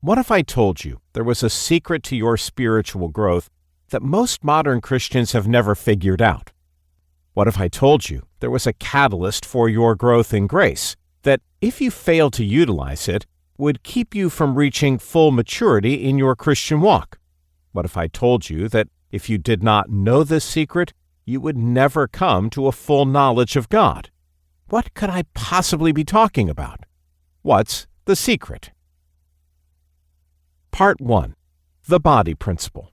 What if I told you there was a secret to your spiritual growth that most modern Christians have never figured out? What if I told you there was a catalyst for your growth in grace that, if you failed to utilize it, would keep you from reaching full maturity in your Christian walk? What if I told you that if you did not know this secret, you would never come to a full knowledge of God? What could I possibly be talking about? What's the secret? Part 1. The Body Principle.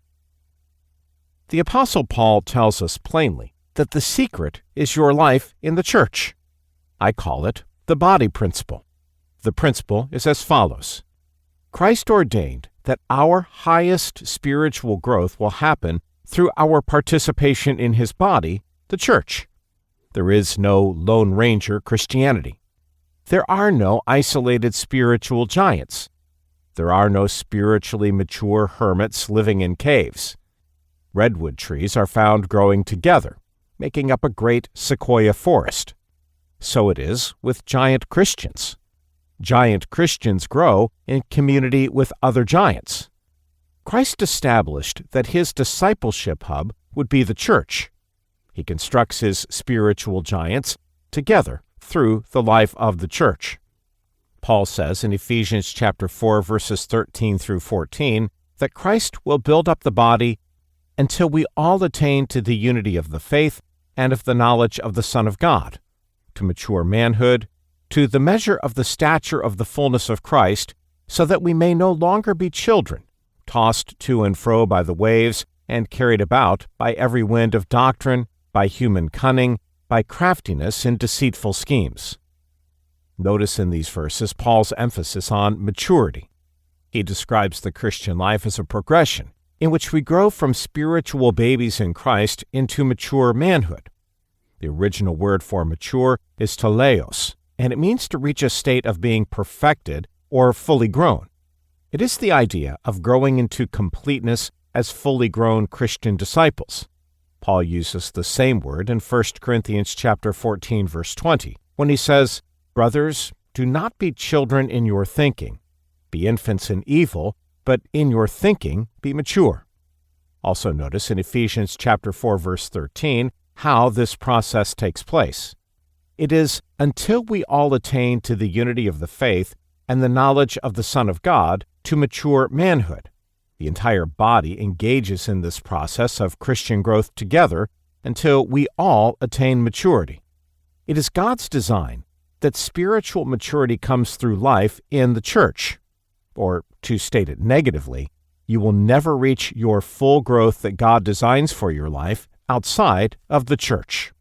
The Apostle Paul tells us plainly that the secret is your life in the church. I call it the Body Principle. The principle is as follows. Christ ordained that our highest spiritual growth will happen through our participation in His body, the church. There is no Lone Ranger Christianity. There are no isolated spiritual giants. There are no spiritually mature hermits living in caves. Redwood trees are found growing together, making up a great sequoia forest. So it is with giant Christians. Giant Christians grow in community with other giants. Christ established that His discipleship hub would be the church. He constructs His spiritual giants together through the life of the church. Paul says in Ephesians chapter 4, verses 13 through 14, that Christ will build up the body until we all attain to the unity of the faith and of the knowledge of the Son of God, to mature manhood, to the measure of the stature of the fullness of Christ, so that we may no longer be children, tossed to and fro by the waves and carried about by every wind of doctrine, by human cunning, by craftiness in deceitful schemes. Notice in these verses Paul's emphasis on maturity. He describes the Christian life as a progression in which we grow from spiritual babies in Christ into mature manhood. The original word for mature is teleos, and it means to reach a state of being perfected or fully grown. It is the idea of growing into completeness as fully grown Christian disciples. Paul uses the same word in 1 Corinthians chapter 14, verse 20, when he says, "Brothers, do not be children in your thinking. Be infants in evil, but in your thinking be mature." Also notice in Ephesians chapter 4, verse 13, how this process takes place. It is until we all attain to the unity of the faith and the knowledge of the Son of God to mature manhood. The entire body engages in this process of Christian growth together until we all attain maturity. It is God's design that spiritual maturity comes through life in the church. Or, to state it negatively, you will never reach your full growth that God designs for your life outside of the church.